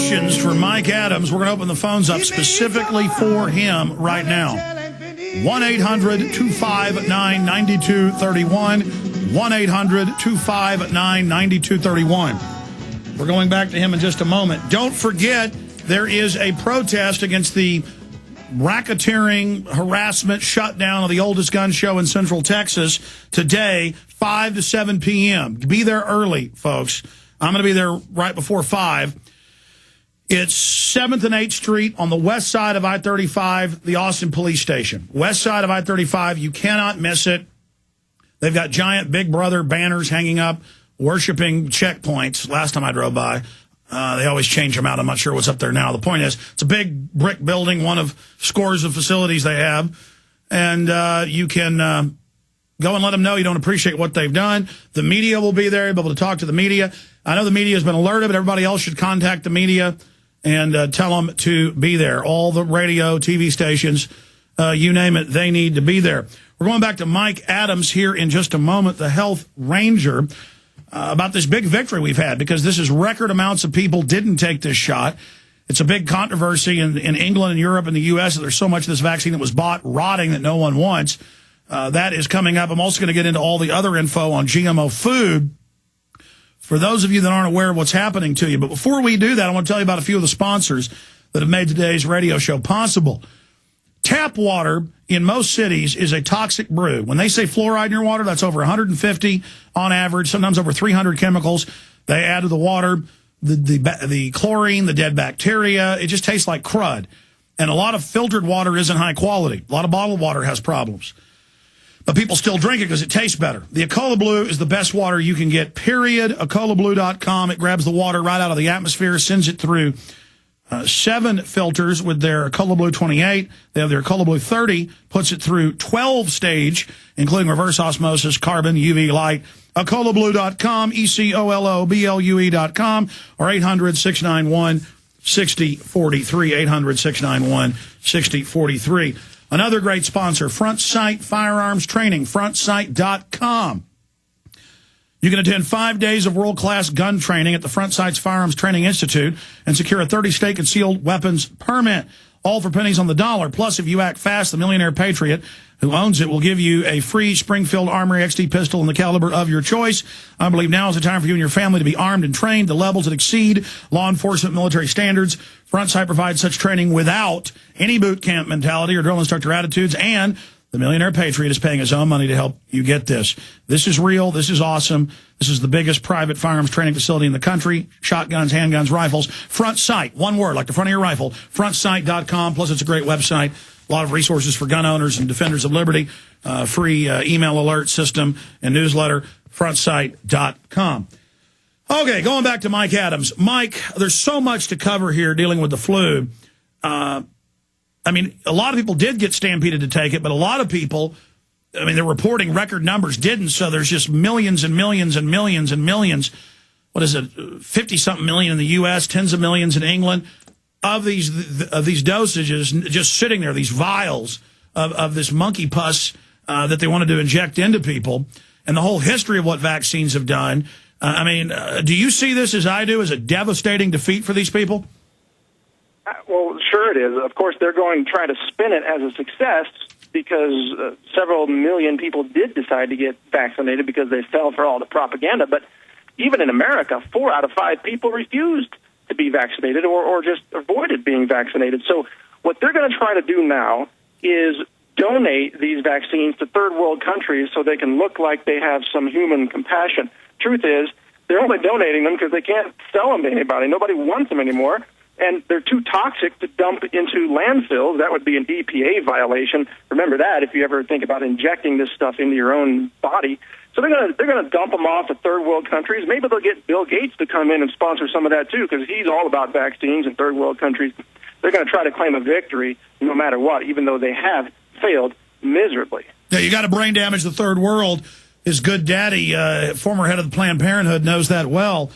questions for Mike Adams. We're going to open the phones up specifically for him right now. 1-800-259-9231. 1-800-259-9231. We're going back to him in just a moment. Don't forget, there is a protest against the racketeering, harassment, shutdown of the oldest gun show in Central Texas today, 5 to 7 p.m. Be there early, folks. I'm going to be there right before 5. It's 7th and 8th Street on the west side of I-35, the Austin Police Station. West side of I-35, you cannot miss it. They've got giant Big Brother banners hanging up, worshiping checkpoints. Last time I drove by, they always change them out. I'm not sure what's up there now. The point is, it's a big brick building, one of scores of facilities they have. And you can go and let them know you don't appreciate what they've done. The media will be there. You'll be able to talk to the media. I know the media has been alerted, but everybody else should contact the media and tell them to be there. All the radio, TV stations, you name it, they need to be there. We're going back to Mike Adams here in just a moment, the health ranger, about this big victory we've had, because this is record amounts of people didn't take this shot. It's a big controversy in England and Europe and the U.S. There's so much of this vaccine that was bought rotting that no one wants. That is coming up. I'm also going to get into all the other info on GMO food for those of you that aren't aware of what's happening to you. But before we do that, I want to tell you about a few of the sponsors that have made today's radio show possible. Tap water in most cities is a toxic brew. When they say fluoride in your water, that's over 150 on average, sometimes over 300 chemicals they add to the water, the chlorine, the dead bacteria. It just tastes like crud. And a lot of filtered water isn't high quality. A lot of bottled water has problems. But people still drink it because it tastes better. The Ecola Blue is the best water you can get, period. EcolaBlue.com. It grabs the water right out of the atmosphere, sends it through 7 filters with their Ecola Blue 28. They have their Ecola Blue 30, puts it through 12 stage, including reverse osmosis, carbon, UV light. EcolaBlue.com, ECOLOBLUE.com, or 800-691-6043, 800-691-6043. Another great sponsor, Front Sight Firearms Training, FrontSight.com. You can attend 5 days of world-class gun training at the Front Sight's Firearms Training Institute and secure a 30-state concealed weapons permit, all for pennies on the dollar. Plus, if you act fast, the Millionaire Patriot, who owns it, will give you a free Springfield Armory XD pistol in the caliber of your choice. I believe now is the time for you and your family to be armed and trained to levels that exceed law enforcement military standards. Front Sight provides such training without any boot camp mentality or drill instructor attitudes, and the Millionaire Patriot is paying his own money to help you get this. This is real. This is awesome. This is the biggest private firearms training facility in the country. Shotguns, handguns, rifles. Front Sight, one word, like the front of your rifle. FrontSight.com. Plus, it's a great website. A lot of resources for gun owners and defenders of liberty. Free email alert system and newsletter. FrontSight.com. Okay, going back to Mike Adams. Mike, there's so much to cover here dealing with the flu. I mean, a lot of people did get stampeded to take it, but a lot of people, I mean, they're reporting record numbers didn't, so there's just millions and millions and millions and millions. What is it, 50-something million in the U.S., tens of millions in England, of these dosages just sitting there, these vials of this monkey pus that they wanted to inject into people, and the whole history of what vaccines have done. I mean, do you see this, as I do, as a devastating defeat for these people? Well, sure it is. Of course, they're going to try to spin it as a success because several million people did decide to get vaccinated because they fell for all the propaganda. But even in America, 4 out of 5 people refused to be vaccinated or just avoided being vaccinated. So what they're going to try to do now is donate these vaccines to third world countries so they can look like they have some human compassion. Truth is, they're only donating them because they can't sell them to anybody. Nobody wants them anymore. And they're too toxic to dump into landfills. That would be an EPA violation. Remember that if you ever think about injecting this stuff into your own body. So they're gonna dump them off to third world countries. Maybe they'll get Bill Gates to come in and sponsor some of that too, because he's all about vaccines in third world countries. They're going to try to claim a victory no matter what, even though they have failed miserably. Yeah, you got to brain damage the third world. His good daddy, former head of the Planned Parenthood, knows that well.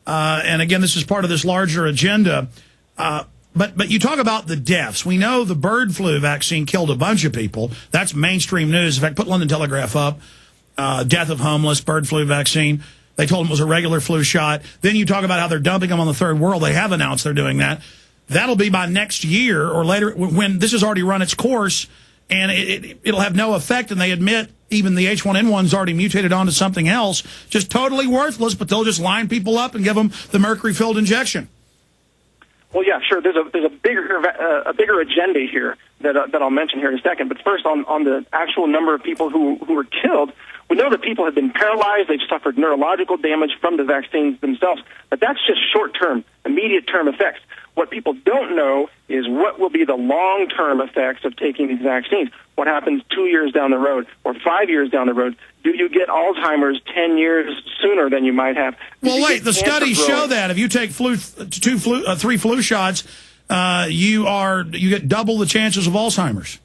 And again, this is part of this larger agenda. But you talk about the deaths. We know the bird flu vaccine killed a bunch of people. That's mainstream news. In fact, put London Telegraph up. Death of homeless, bird flu vaccine. They told them it was a regular flu shot. Then you talk about how they're dumping them on the third world. They have announced they're doing that. That'll be by next year or later when this has already run its course, and it'll have no effect. And they admit even the H1N1's already mutated onto something else, just totally worthless, but they'll just line people up and give them the mercury-filled injection. Well, yeah, sure. There's a bigger agenda here that I'll mention here in a second. But first, on the actual number of people who were killed, we know that people have been paralyzed. They've suffered neurological damage from the vaccines themselves. But that's just short-term, immediate-term effects. What people don't know is what will be the long-term effects of taking these vaccines. What happens 2 years down the road or 5 years down the road? Do you get Alzheimer's 10 years sooner than you might have? Well, wait, the studies show that if you take three flu shots, you get double the chances of Alzheimer's.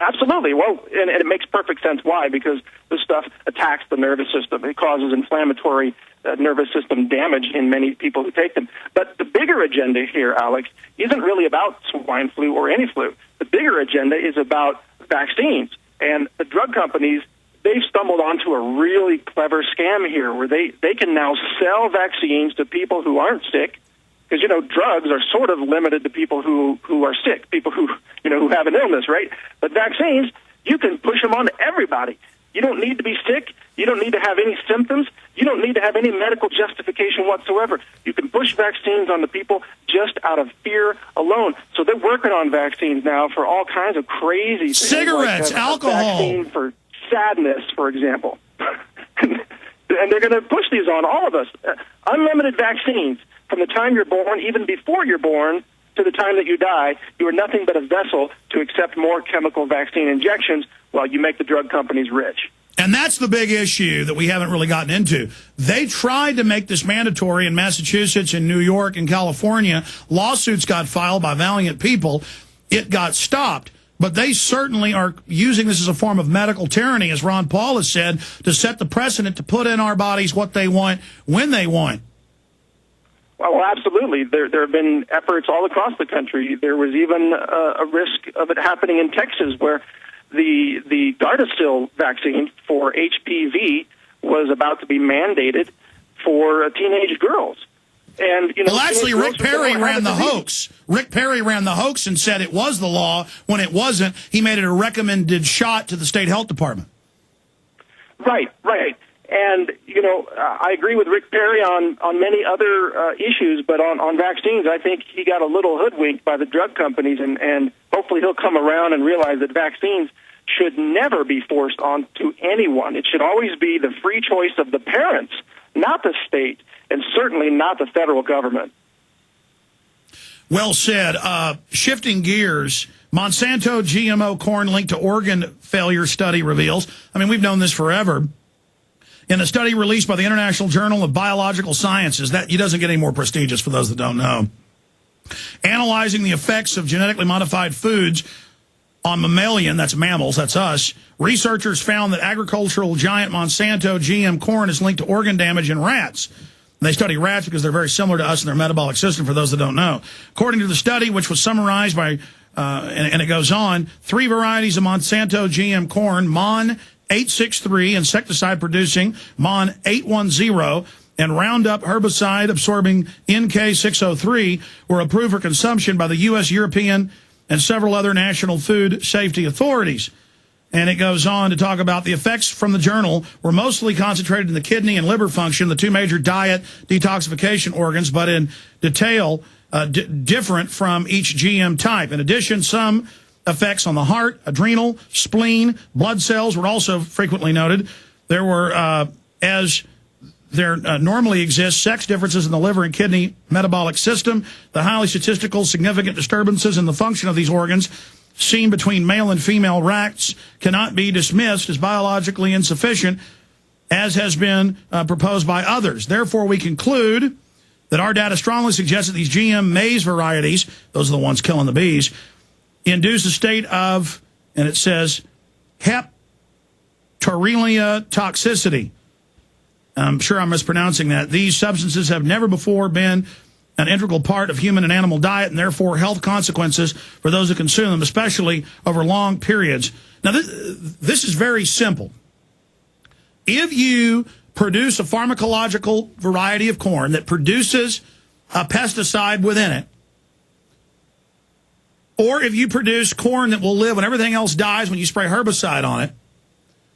Absolutely. Well, and it makes perfect sense. Why? Because this stuff attacks the nervous system. It causes inflammatory nervous system damage in many people who take them. But the bigger agenda here, Alex, isn't really about swine flu or any flu. The bigger agenda is about vaccines. And the drug companies, they've stumbled onto a really clever scam here where they can now sell vaccines to people who aren't sick. Because, drugs are sort of limited to people who are sick, people who have an illness, right? But vaccines, you can push them on to everybody. You don't need to be sick. You don't need to have any symptoms. You don't need to have any medical justification whatsoever. You can push vaccines on the people just out of fear alone. So they're working on vaccines now for all kinds of crazy things. Cigarettes, like alcohol. A vaccine for sadness, for example. And they're going to push these on all of us. Unlimited vaccines. From the time you're born, even before you're born, to the time that you die, you are nothing but a vessel to accept more chemical vaccine injections while you make the drug companies rich. And that's the big issue that we haven't really gotten into. They tried to make this mandatory in Massachusetts and New York and California. Lawsuits got filed by valiant people. It got stopped. But they certainly are using this as a form of medical tyranny, as Ron Paul has said, to set the precedent to put in our bodies what they want when they want. Well, absolutely. There have been efforts all across the country. There was even a risk of it happening in Texas where the Gardasil vaccine for HPV was about to be mandated for teenage girls. And well, actually, Rick Perry ran the hoax. Rick Perry ran the hoax and said it was the law when it wasn't. He made it a recommended shot to the state health department. Right. And, I agree with Rick Perry on many other issues, but on vaccines, I think he got a little hoodwinked by the drug companies, and hopefully he'll come around and realize that vaccines should never be forced on to anyone. It should always be the free choice of the parents, not the state, and certainly not the federal government. Well said. Shifting gears, Monsanto GMO corn linked to organ failure study reveals. I mean, we've known this forever. In a study released by the International Journal of Biological Sciences, that doesn't get any more prestigious for those that don't know, analyzing the effects of genetically modified foods on mammalian, that's mammals, that's us, researchers found that agricultural giant Monsanto GM corn is linked to organ damage in rats. They study rats because they're very similar to us in their metabolic system, for those that don't know. According to the study, which was summarized by, and it goes on, 3 varieties of Monsanto GM corn, Mon 863, insecticide producing, Mon 810, and Roundup herbicide absorbing NK 603 were approved for consumption by the U.S., European, and several other national food safety authorities. And it goes on to talk about the effects from the journal were mostly concentrated in the kidney and liver function, the 2 major diet detoxification organs, but in detail different from each GM type. In addition, some effects on the heart, adrenal, spleen, blood cells were also frequently noted. There were, as there normally exists, sex differences in the liver and kidney metabolic system. The highly statistical significant disturbances in the function of these organs seen between male and female rats cannot be dismissed as biologically insufficient, as has been proposed by others. Therefore, we conclude that our data strongly suggests that these GM maize varieties, those are the ones killing the bees, induce a state of, and it says, heptarelia toxicity. I'm sure I'm mispronouncing that. These substances have never before been an integral part of human and animal diet, and therefore health consequences for those who consume them, especially over long periods. Now, this is very simple. If you produce a pharmacological variety of corn that produces a pesticide within it, or if you produce corn that will live when everything else dies when you spray herbicide on it,